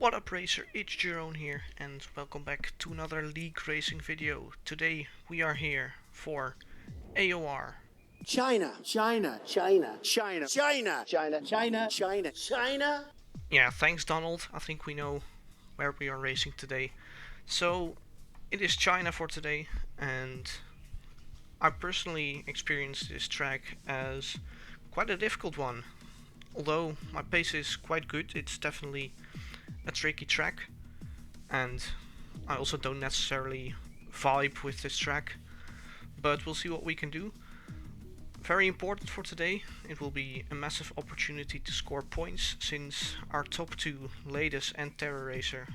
What up racer, it's Jerone here and welcome back to another League Racing video. Today we are here for AOR. China. Yeah, thanks Donald, I think we know where we are racing today. So it is China for today, and I personally experienced this track as quite a difficult one. Although my pace is quite good, it's definitely a tricky track, and I also don't necessarily vibe with this track, but we'll see what we can do. Very important for today, it will be a massive opportunity to score points since our top two, Ladus and Terror Racer,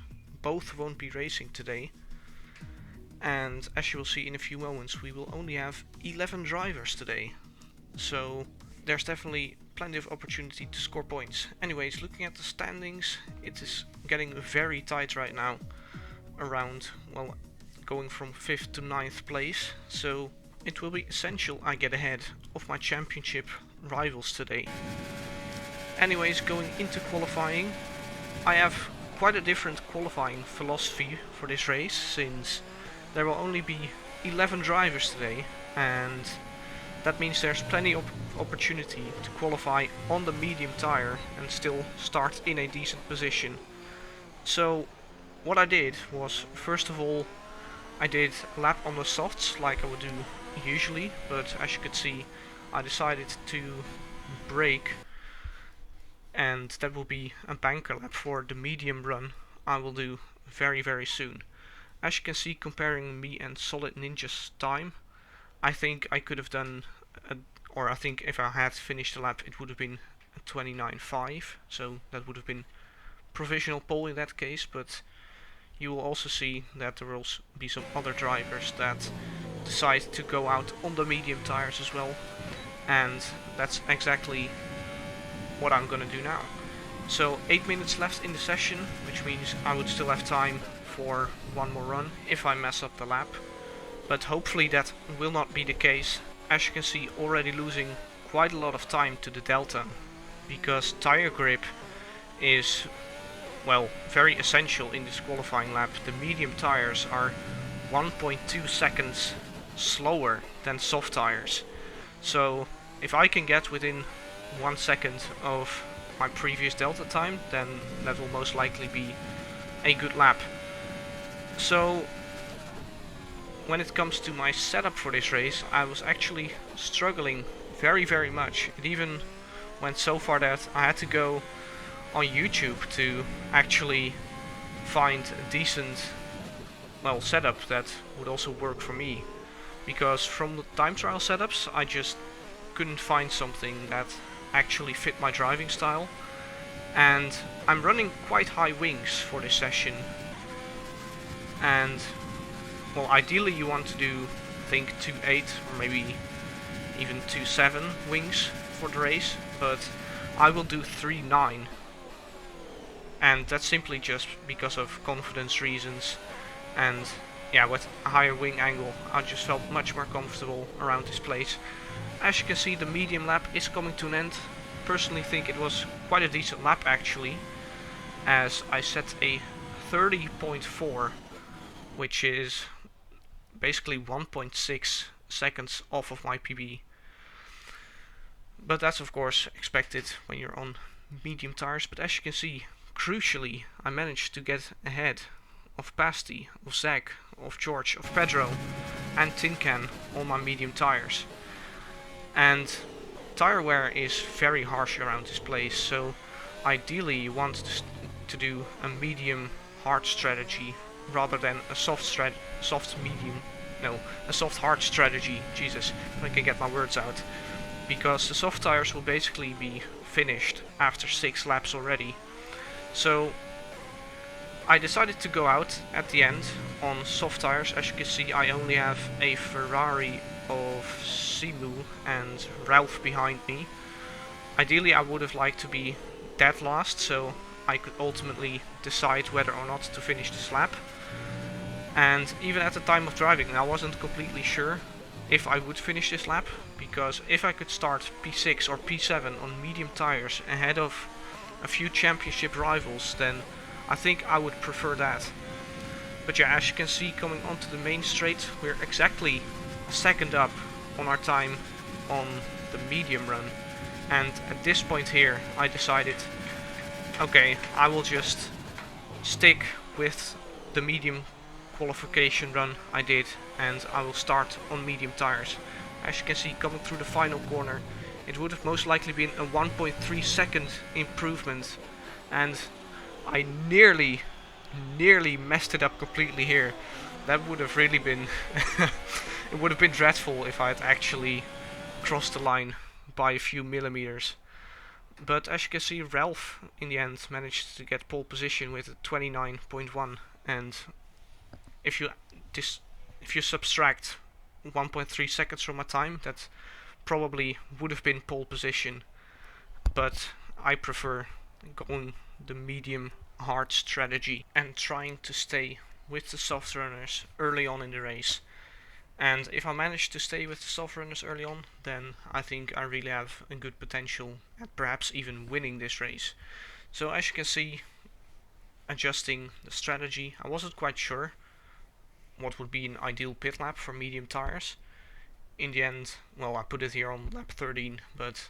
both won't be racing today. And as you will see in a few moments, we will only have 11 drivers today, so there's definitely plenty of opportunity to score points. Anyways, looking at the standings, it is getting very tight right now, around, well, going from 5th to 9th place, so it will be essential I get ahead of my championship rivals today. Anyways, going into qualifying, I have quite a different qualifying philosophy for this race, since there will only be 11 drivers today, and that means there's plenty of opportunity to qualify on the medium tire and still start in a decent position. So what I did was, first of all, I did a lap on the softs like I would do usually, but as you could see I decided to brake, and that will be a banker lap for the medium run I will do very soon. As you can see, comparing me and Solid Ninja's time, I think I could have done, or I think if I had finished the lap it would have been 29.5, so that would have been provisional pole in that case, but you will also see that there will be some other drivers that decide to go out on the medium tires as well, and that's exactly what I'm gonna do now. So 8 minutes left in the session, which means I would still have time for one more run if I mess up the lap. But hopefully that will not be the case. As you can see, already losing quite a lot of time to the Delta, because tire grip is, well, very essential in this qualifying lap. The medium tires are 1.2 seconds slower than soft tires. So if I can get within 1 second of my previous Delta time, then that will most likely be a good lap. So when it comes to my setup for this race, I was actually struggling very much. It even went so far that I had to go on YouTube to actually find a decent, well, setup that would also work for me, because from the time trial setups I just couldn't find something that actually fit my driving style. And I'm running quite high wings for this session, and well, ideally you want to do, I think, 2.8 or maybe even 2.7 wings for the race, but I will do 3.9, and that's simply just because of confidence reasons. And yeah, with a higher wing angle I just felt much more comfortable around this place. As you can see, the medium lap is coming to an end. Personally think it was quite a decent lap actually, as I set a 30.4, which is basically 1.6 seconds off of my PB. But that's of course expected when you're on medium tires. But as you can see, crucially, I managed to get ahead of Pasty, of Zach, of George, of Pedro and Tin Can on my medium tires. And tire wear is very harsh around this place, so ideally you want to do a medium hard strategy rather than a soft hard strategy. Jesus, if I can get my words out. Because the soft tires will basically be finished after 6 laps already. So I decided to go out at the end on soft tires. As you can see, I only have a Ferrari of Simu and Ralph behind me. Ideally I would have liked to be dead last, so I could ultimately decide whether or not to finish this lap. And even at the time of driving I wasn't completely sure if I would finish this lap, because if I could start P6 or P7 on medium tires ahead of a few championship rivals, then I think I would prefer that. But yeah, as you can see, coming onto the main straight, we're exactly a second up on our time on the medium run. And at this point here, I decided, okay, I will just stick with the medium qualification run I did, and I will start on medium tires. As you can see, coming through the final corner, it would have most likely been a 1.3 second improvement, and I nearly messed it up completely here. That would have really been it would have been dreadful if I had actually crossed the line by a few millimeters. But as you can see, Ralph in the end managed to get pole position with a 29.1, and if you subtract 1.3 seconds from my time, that probably would have been pole position. But I prefer going the medium hard strategy and trying to stay with the soft runners early on in the race. And if I manage to stay with the soft runners early on, then I think I really have a good potential at perhaps even winning this race. So as you can see, adjusting the strategy, I wasn't quite sure what would be an ideal pit lap for medium tires. In the end, well, I put it here on lap 13, but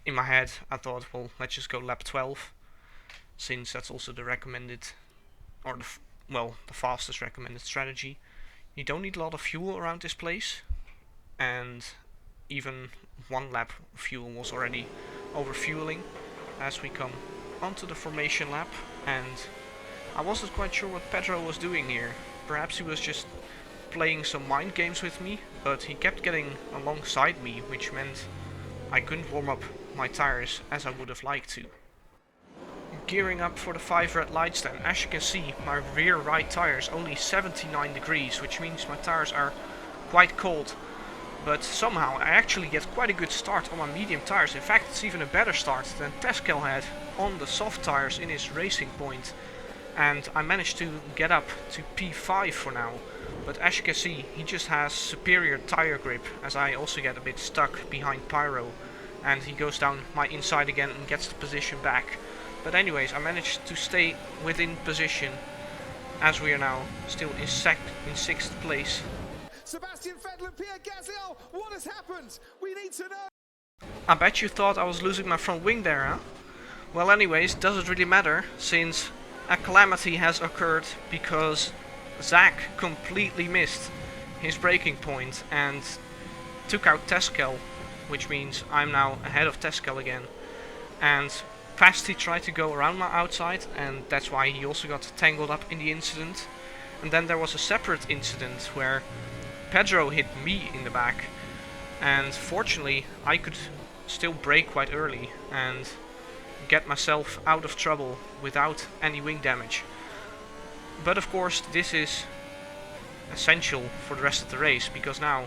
in my head I thought, well, let's just go lap 12, since that's also the recommended, or the fastest recommended strategy. You don't need a lot of fuel around this place, and even one lap of fuel was already overfueling as we come onto the formation lap, and I wasn't quite sure what Pedro was doing here. Perhaps he was just playing some mind games with me, but he kept getting alongside me, which meant I couldn't warm up my tires as I would have liked to. Gearing up for the 5 red lights then, as you can see, my rear right tire is only 79 degrees, which means my tires are quite cold. But somehow I actually get quite a good start on my medium tires. In fact, it's even a better start than Teskel had on the soft tires in his racing point. And I managed to get up to P5 for now. But as you can see, he just has superior tire grip, as I also get a bit stuck behind Pyro. And he goes down my inside again and gets the position back. But anyways, I managed to stay within position, as we are now still in 6th place. Sebastian Vettel and Pierre Gasly, what has happened? We need to know. I bet you thought I was losing my front wing there, huh? Well, anyways, doesn't really matter, since a calamity has occurred because Zach completely missed his braking point and took out Teskel, which means I'm now ahead of Teskel again. And Pasti tried to go around my outside, and that's why he also got tangled up in the incident. And then there was a separate incident where Pedro hit me in the back, and fortunately I could still brake quite early and get myself out of trouble without any wing damage. But of course this is essential for the rest of the race, because now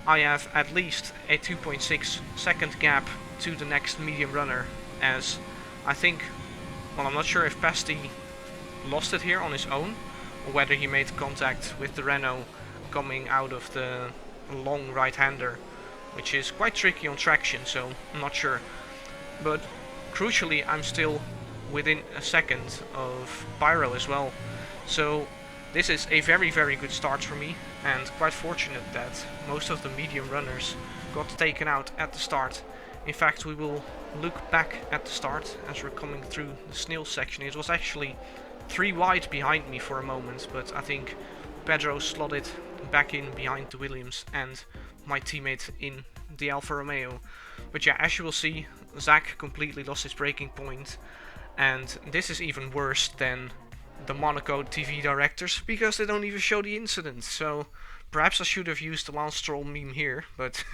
I have at least a 2.6 second gap to the next medium runner, as I think, well, I'm not sure if Pasti lost it here on his own, or whether he made contact with the Renault coming out of the long right-hander, which is quite tricky on traction, so I'm not sure. But crucially, I'm still within a second of Pyro as well, so this is a very good start for me, and quite fortunate that most of the medium runners got taken out at the start. In fact, we will look back at the start as we're coming through the snail section. It was actually 3 wide behind me for a moment, but I think Pedro slotted back in behind the Williams and my teammate in the Alfa Romeo. But yeah, as you will see, Zach completely lost his braking point, and this is even worse than the Monaco TV directors, because they don't even show the incident. So perhaps I should have used the Lance Stroll meme here, but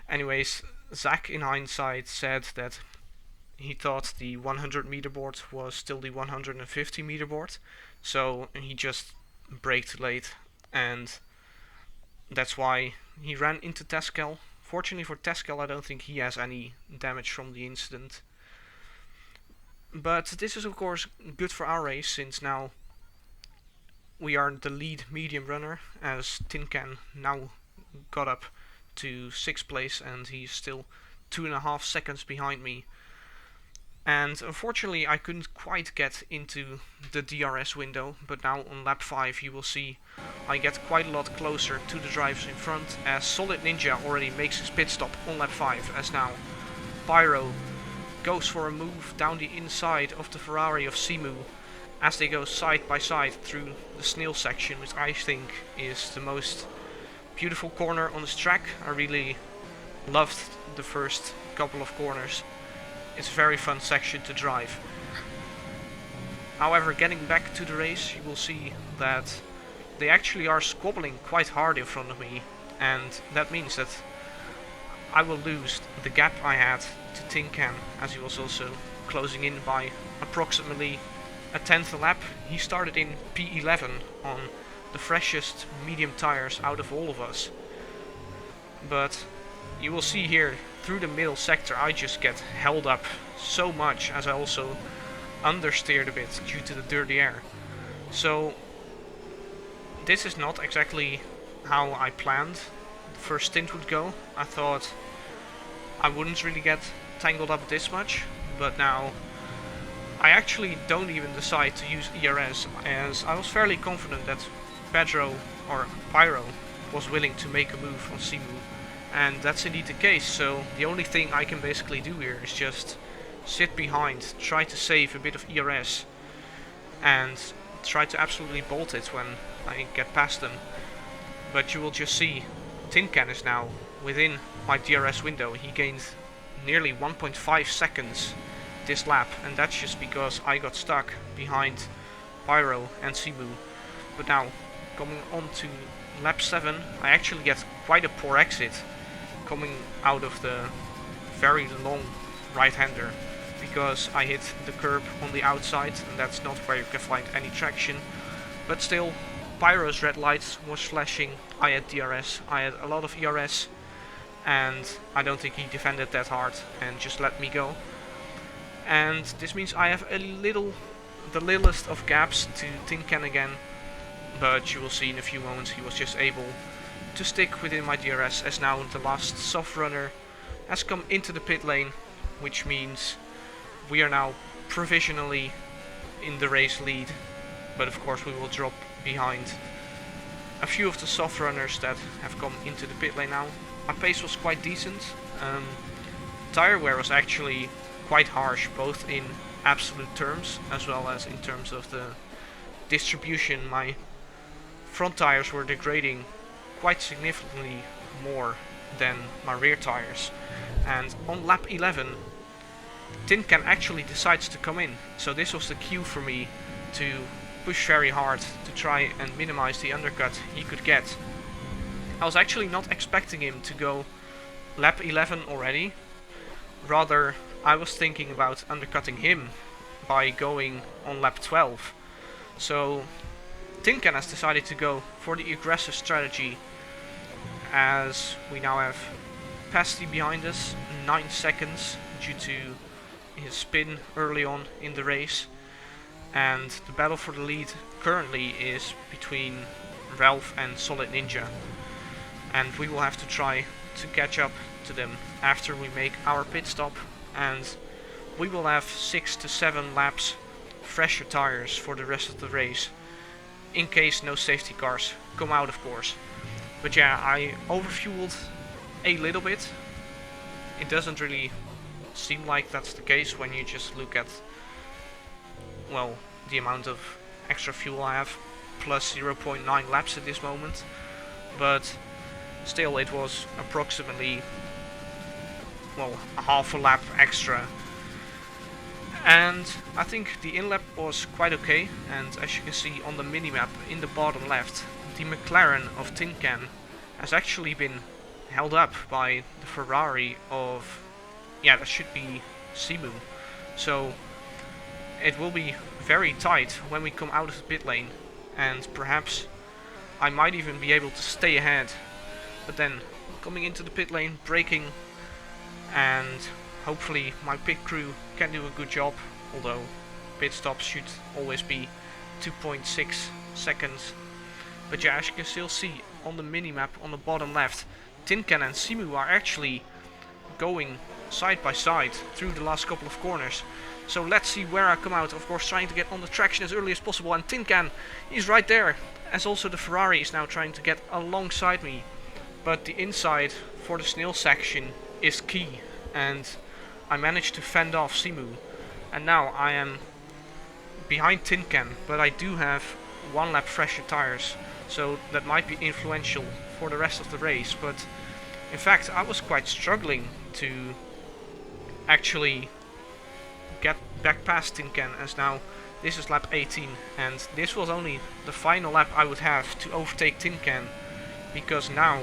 anyways, Zach in hindsight said that he thought the 100 meter board was still the 150 meter board, so he just braked late, and that's why he ran into Teskel. Fortunately for Teskel, I don't think he has any damage from the incident. But this is of course good for our race, since now we are the lead medium runner, as Tin Can now got up to 6th place and he's still 2.5 seconds behind me. And unfortunately I couldn't quite get into the DRS window, but now on lap 5 you will see I get quite a lot closer to the drivers in front, as Solid Ninja already makes his pit stop on lap 5, as now Pyro goes for a move down the inside of the Ferrari of Simu as they go side by side through the snail section, which I think is the most beautiful corner on this track. I really loved the first couple of corners. It's a very fun section to drive. However, getting back to the race, you will see that they actually are squabbling quite hard in front of me, and that means that I will lose the gap I had to Tin Can, as he was also closing in by approximately a tenth a lap. He started in P11 on the freshest medium tires out of all of us. But you will see here, through the middle sector, I just get held up so much, as I also understeered a bit due to the dirty air. So this is not exactly how I planned the first stint would go. I thought I wouldn't really get tangled up this much, but now I actually don't even decide to use ERS, as I was fairly confident that Pedro or Pyro was willing to make a move on Simu, and that's indeed the case. So the only thing I can basically do here is just sit behind, try to save a bit of ERS, and try to absolutely bolt it when I get past them. But you will just see Tin Can is now within my DRS window. He gained nearly 1.5 seconds this lap, and that's just because I got stuck behind Pyro and Simu. But now, coming on to lap 7, I actually get quite a poor exit coming out of the very long right-hander, because I hit the curb on the outside, and that's not where you can find any traction. But still, Pyro's red lights was flashing, I had DRS, I had a lot of ERS, and I don't think he defended that hard and just let me go. And this means I have the littlest of gaps to Tin Can again, but you will see in a few moments he was just able to stick within my DRS, as now the last soft runner has come into the pit lane, which means we are now provisionally in the race lead, but of course we will drop behind a few of the soft runners that have come into the pit lane now. My pace was quite decent. Tire wear was actually quite harsh, both in absolute terms as well as in terms of the distribution. My front tires were degrading quite significantly more than my rear tires, and on lap 11 Tin Can actually decides to come in, so this was the cue for me to push very hard to try and minimize the undercut he could get. I was actually not expecting him to go lap 11 already, rather I was thinking about undercutting him by going on lap 12. So Tin Can has decided to go for the aggressive strategy, as we now have Pasty behind us, 9 seconds due to his spin early on in the race, and the battle for the lead currently is between Ralph and Solid Ninja, and we will have to try to catch up to them after we make our pit stop, and we will have 6 to 7 laps fresher tires for the rest of the race, in case no safety cars come out, of course. But yeah, I overfueled a little bit. It doesn't really seem like that's the case when you just look at, well, the amount of extra fuel I have, plus 0.9 laps at this moment. But still, it was approximately, well, a half a lap extra. And I think the in-lap was quite okay, and as you can see on the minimap in the bottom left, the McLaren of Tin Can has actually been held up by the Ferrari of, yeah, that should be Simu. So it will be very tight when we come out of the pit lane, and perhaps I might even be able to stay ahead. But then coming into the pit lane, braking, and hopefully my pit crew can do a good job, although pit stops should always be 2.6 seconds. But yeah, as you can still see on the minimap on the bottom left, Tin Can and Simu are actually going side by side through the last couple of corners. So let's see where I come out. Of course, trying to get on the traction as early as possible. And Tin Can is right there. As also the Ferrari is now trying to get alongside me. But the inside for the snail section is key. And I managed to fend off Simu. And now I am behind Tin Can. But I do have 1 lap fresher tires. So that might be influential for the rest of the race. But in fact, I was quite struggling to actually get back past Tin Can, as now this is lap 18 and this was only the final lap I would have to overtake Tin Can, because now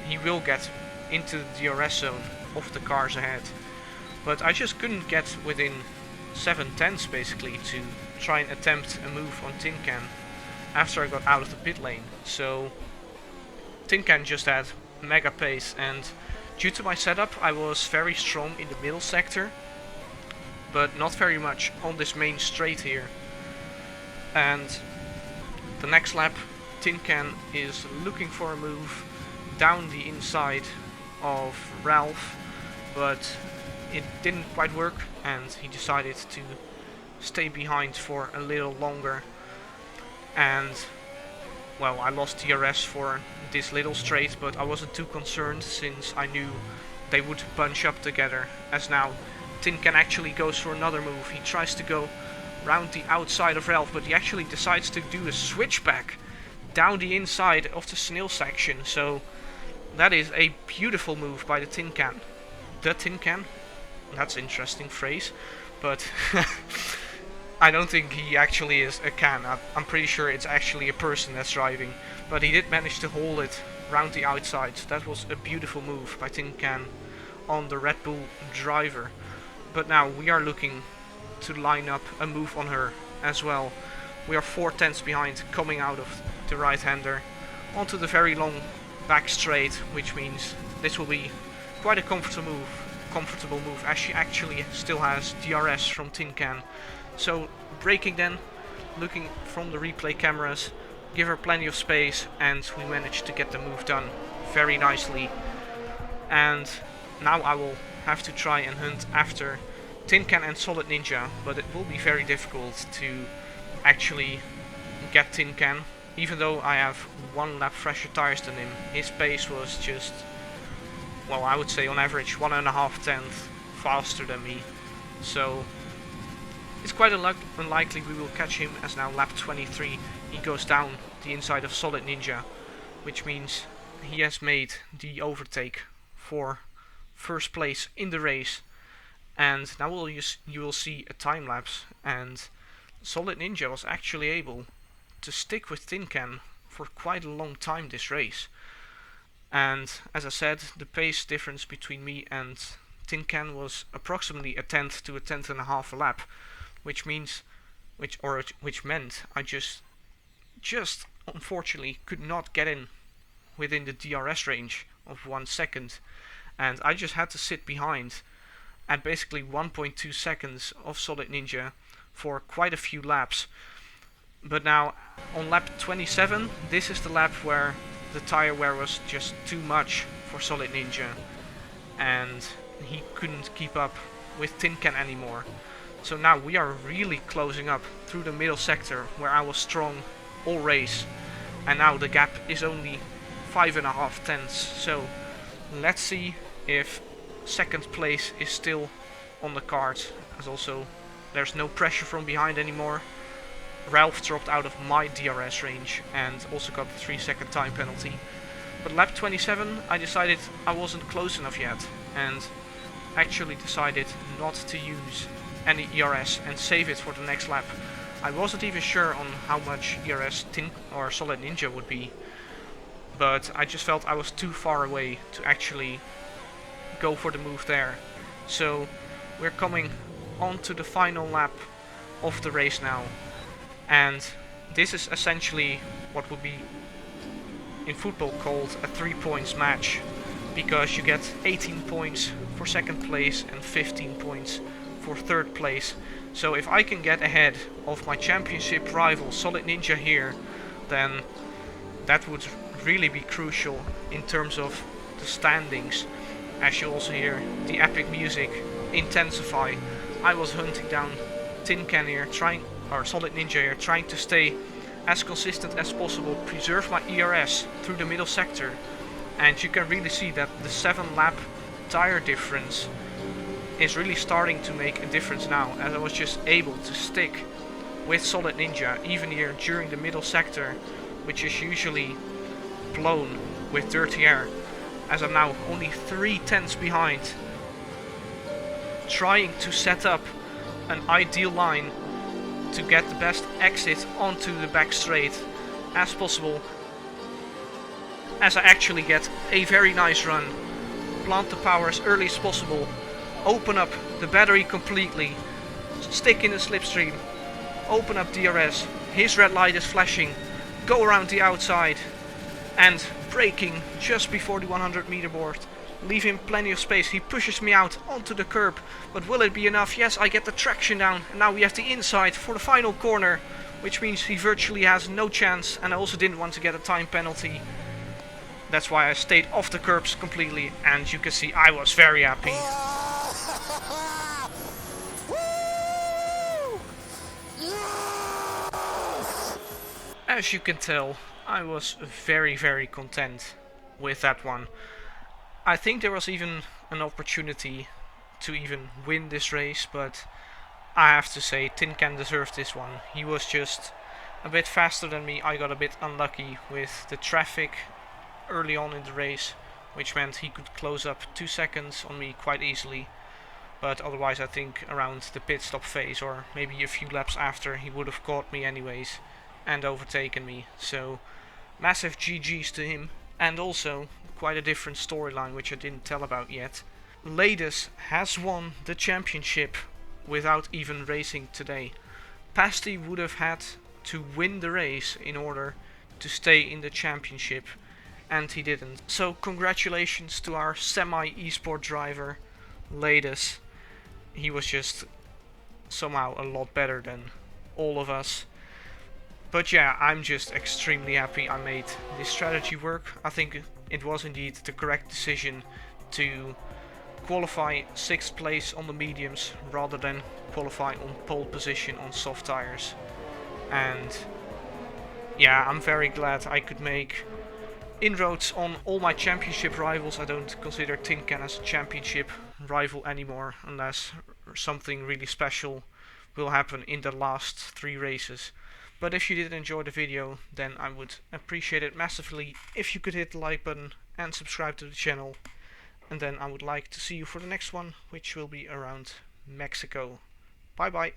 he will get into the DRS zone of the cars ahead. But I just couldn't get within 7/10 basically to try and attempt a move on Tin Can after I got out of the pit lane. So Tin Can just had mega pace, and due to my setup I was very strong in the middle sector, but not very much on this main straight here. And the next lap Tin Can is looking for a move down the inside of Ralph, but it didn't quite work and he decided to stay behind for a little longer. And well, I lost DRS for this little straight, but I wasn't too concerned since I knew they would bunch up together. As now Tin Can actually goes for another move. He tries to go round the outside of Ralph, but he actually decides to do a switchback down the inside of the snail section. So that is a beautiful move by the Tin Can. The Tin Can? That's an interesting phrase, but I don't think he actually is a can. I'm pretty sure it's actually a person that's driving, but he did manage to hold it round the outside. So that was a beautiful move by Tin Can on the Red Bull driver. But now we are looking to line up a move on her as well. We are 4/10 behind coming out of the right-hander onto the very long back straight, which means this will be quite a comfortable move as she actually still has DRS from Tin Can. So braking then, looking from the replay cameras, give her plenty of space, and we managed to get the move done very nicely. And now I will have to try and hunt after Tin Can and Solid Ninja, but it will be very difficult to actually get Tin Can. Even though I have 1 lap fresher tires than him, his pace was just, well, I would say on average 1.5 tenths faster than me. So it's quite unlikely we will catch him, as now lap 23 he goes down the inside of Solid Ninja, which means he has made the overtake for first place in the race. And now you will see a time lapse, and Solid Ninja was actually able to stick with Tin Can for quite a long time this race. And as I said, the pace difference between me and Tin Can was approximately 1/10 to 1.5 a lap, which meant I just unfortunately could not get in within the DRS range of 1 second, and I just had to sit behind at basically 1.2 seconds of Solid Ninja for quite a few laps. But now on lap 27, this is the lap where the tire wear was just too much for Solid Ninja, and he couldn't keep up with Tin Can anymore. So now we are really closing up through the middle sector where I was strong all race, and now the gap is only 5.5 tenths. So let's see if second place is still on the cards, as also there's no pressure from behind anymore. Ralph dropped out of my DRS range and also got the 3-second time penalty. But lap 27 I decided I wasn't close enough yet, and actually decided not to use any ERS and save it for the next lap. I wasn't even sure on how much ERS Solid Ninja would be, but I just felt I was too far away to actually go for the move there. So we're coming on to the final lap of the race now, and this is essentially what would be in football called a 3 points match, because you get 18 points for second place and 15 points for third place. So if I can get ahead of my championship rival Solid Ninja here, then that would really be crucial in terms of the standings, as you also hear the epic music intensify I was hunting down Tin Can here, or Solid Ninja here, trying to stay as consistent as possible, preserve my ERS through the middle sector, and you can really see that the 7-lap tire difference is really starting to make a difference now, as I was just able to stick with Solid Ninja even here during the middle sector, which is usually blown with dirty air, as I'm now only 3/10 behind, trying to set up an ideal line to get the best exit onto the back straight as possible, as I actually get a very nice run, plant the power as early as possible, open up the battery completely, stick in the slipstream, open up DRS, his red light is flashing, go around the outside, and braking just before the 100-meter board. Leave him plenty of space. He pushes me out onto the curb, but will it be enough? Yes, I get the traction down, and now we have the inside for the final corner, which means he virtually has no chance, and I also didn't want to get a time penalty. That's why I stayed off the curbs completely, and you can see I was very happy. As you can tell, I was very, very content with that one. I think there was even an opportunity to even win this race, but I have to say Tin Can deserved this one. He was just a bit faster than me. I got a bit unlucky with the traffic early on in the race, which meant he could close up 2 seconds on me quite easily. But otherwise I think around the pit stop phase, or maybe a few laps after, he would have caught me anyways and overtaken me. So massive GG's to him. And also quite a different storyline which I didn't tell about yet. Ladies has won the championship without even racing today. Pasty would have had to win the race in order to stay in the championship, and he didn't. So congratulations to our semi-esport driver, Ladies. He was just somehow a lot better than all of us. But yeah, I'm just extremely happy I made this strategy work. I think it was indeed the correct decision to qualify 6th place on the mediums rather than qualify on pole position on soft tires. And yeah, I'm very glad I could make inroads on all my championship rivals. I don't consider Tin Can as a championship rival anymore, unless something really special will happen in the last 3 races. But if you did enjoy the video, then I would appreciate it massively if you could hit the like button and subscribe to the channel. And then I would like to see you for the next one, which will be around Mexico. Bye bye.